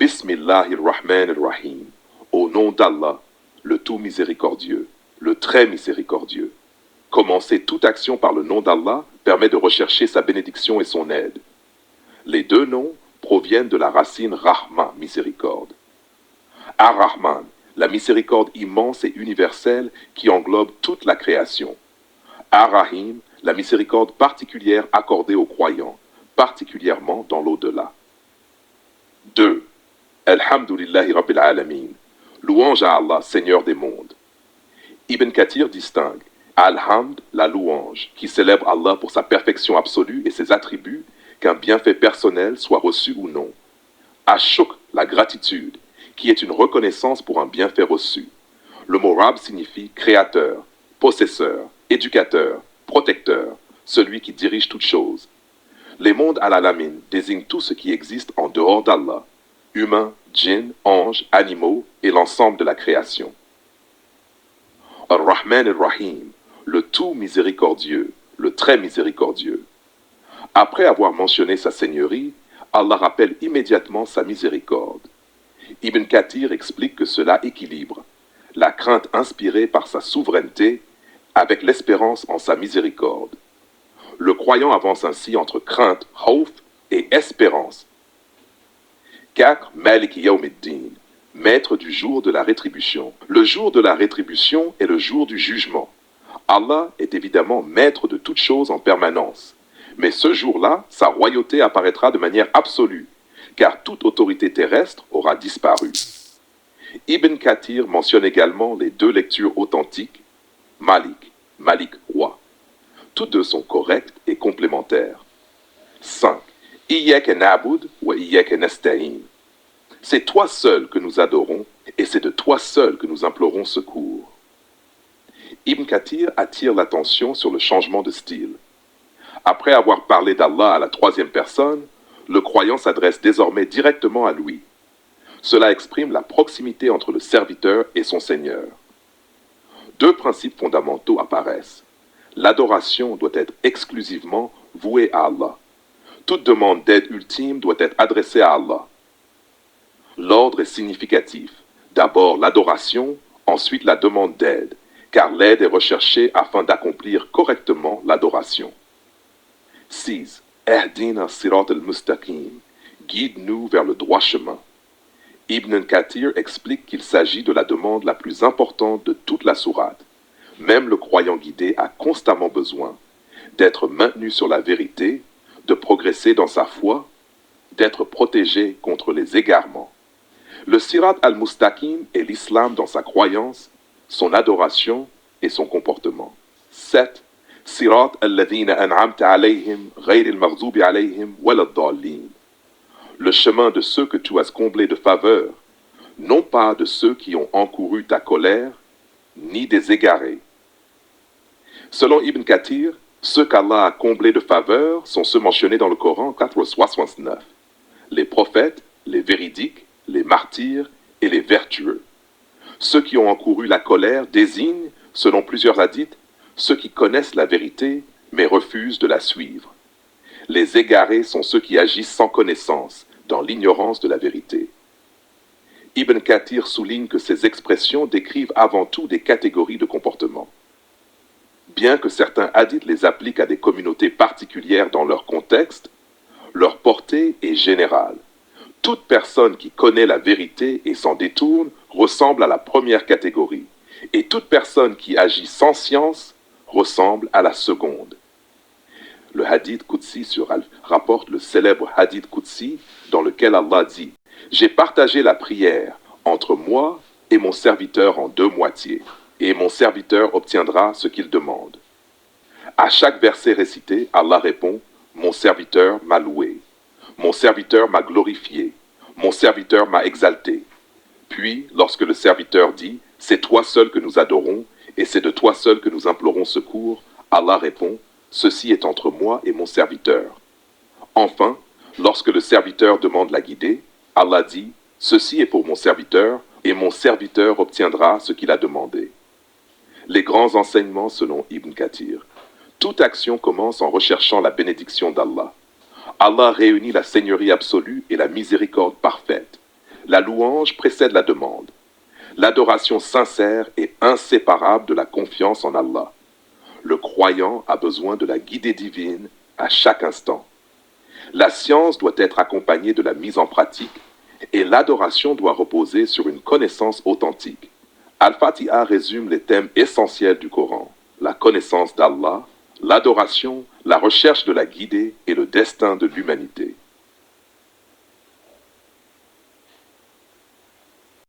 Bismillahirrahmanirrahim. Au nom d'Allah, le tout miséricordieux, le très miséricordieux. Commencer toute action par le nom d'Allah permet de rechercher sa bénédiction et son aide. Les deux noms proviennent de la racine Rahma, miséricorde. Ar-Rahman, la miséricorde immense et universelle qui englobe toute la création. Ar-Rahim, la miséricorde particulière accordée aux croyants, particulièrement dans l'au-delà. 2. Alhamdulillahi Rabbil Alamin. Louange à Allah, Seigneur des mondes. Ibn Kathir distingue Alhamd, la louange, qui célèbre Allah pour sa perfection absolue et ses attributs, qu'un bienfait personnel soit reçu ou non. Ashuk, la gratitude, qui est une reconnaissance pour un bienfait reçu. Le mot Rab signifie créateur, possesseur, éducateur, protecteur, celui qui dirige toutes choses. Les mondes al-Alamin désignent tout ce qui existe en dehors d'Allah, humains, djinns, anges, animaux et l'ensemble de la création. Ar-Rahman ar-Rahim, le tout miséricordieux, le très miséricordieux. Après avoir mentionné sa seigneurie, Allah rappelle immédiatement sa miséricorde. Ibn Kathir explique que cela équilibre la crainte inspirée par sa souveraineté avec l'espérance en sa miséricorde. Le croyant avance ainsi entre crainte, khawf, et espérance. 4. Malik Yawmiddin, maître du jour de la rétribution. Le jour de la rétribution est le jour du jugement. Allah est évidemment maître de toutes choses en permanence. Mais ce jour-là, sa royauté apparaîtra de manière absolue, car toute autorité terrestre aura disparu. Ibn Kathir mentionne également les deux lectures authentiques, Malik, roi. Toutes deux sont correctes et complémentaires. 5. Iyyaka na'bud wa iyyaka nasta'in. C'est toi seul que nous adorons, et c'est de toi seul que nous implorons secours. Ibn Kathir attire l'attention sur le changement de style. Après avoir parlé d'Allah à la troisième personne, le croyant s'adresse désormais directement à lui. Cela exprime la proximité entre le serviteur et son Seigneur. Deux principes fondamentaux apparaissent. L'adoration doit être exclusivement vouée à Allah. Toute demande d'aide ultime doit être adressée à Allah. L'ordre est significatif. D'abord l'adoration, ensuite la demande d'aide, car l'aide est recherchée afin d'accomplir correctement l'adoration. 6. Ehdina sirat al-mustaqim, guide-nous vers le droit chemin. Ibn Kathir explique qu'il s'agit de la demande la plus importante de toute la sourate. Même le croyant guidé a constamment besoin d'être maintenu sur la vérité, de progresser dans sa foi, d'être protégé contre les égarements. Le sirat al-mustaqim est l'islam dans sa croyance, son adoration et son comportement. 7. Sirat alladhina an'amta alayhim, ghayr al-maghdubi alayhim, waladdallin. Le chemin de ceux que tu as comblés de faveur, non pas de ceux qui ont encouru ta colère, ni des égarés. Selon Ibn Kathir, ceux qu'Allah a comblés de faveur sont ceux mentionnés dans le Coran 469. Les prophètes, les véridiques, les martyrs et les vertueux. Ceux qui ont encouru la colère désignent, selon plusieurs hadiths, ceux qui connaissent la vérité mais refusent de la suivre. Les égarés sont ceux qui agissent sans connaissance, dans l'ignorance de la vérité. Ibn Kathir souligne que ces expressions décrivent avant tout des catégories de comportements. Bien que certains hadiths les appliquent à des communautés particulières dans leur contexte, leur portée est générale. Toute personne qui connaît la vérité et s'en détourne ressemble à la première catégorie, et toute personne qui agit sans science ressemble à la seconde. Le hadith Qudsi rapporte le célèbre hadith Qudsi dans lequel Allah dit « J'ai partagé la prière entre moi et mon serviteur en deux moitiés, et mon serviteur obtiendra ce qu'il demande. » À chaque verset récité, Allah répond « Mon serviteur m'a loué, mon serviteur m'a glorifié, mon serviteur m'a exalté. » Puis, lorsque le serviteur dit « C'est toi seul que nous adorons, et c'est de toi seul que nous implorons secours », Allah répond « Ceci est entre moi et mon serviteur. » Enfin, lorsque le serviteur demande la guidée, Allah dit « Ceci est pour mon serviteur, et mon serviteur obtiendra ce qu'il a demandé. » Les grands enseignements selon Ibn Kathir. Toute action commence en recherchant la bénédiction d'Allah. Allah réunit la seigneurie absolue et la miséricorde parfaite. La louange précède la demande. L'adoration sincère est inséparable de la confiance en Allah. Le croyant a besoin de la guidée divine à chaque instant. La science doit être accompagnée de la mise en pratique et l'adoration doit reposer sur une connaissance authentique. Al-Fatiha résume les thèmes essentiels du Coran: la connaissance d'Allah, l'adoration, la recherche de la guidée et le destin de l'humanité.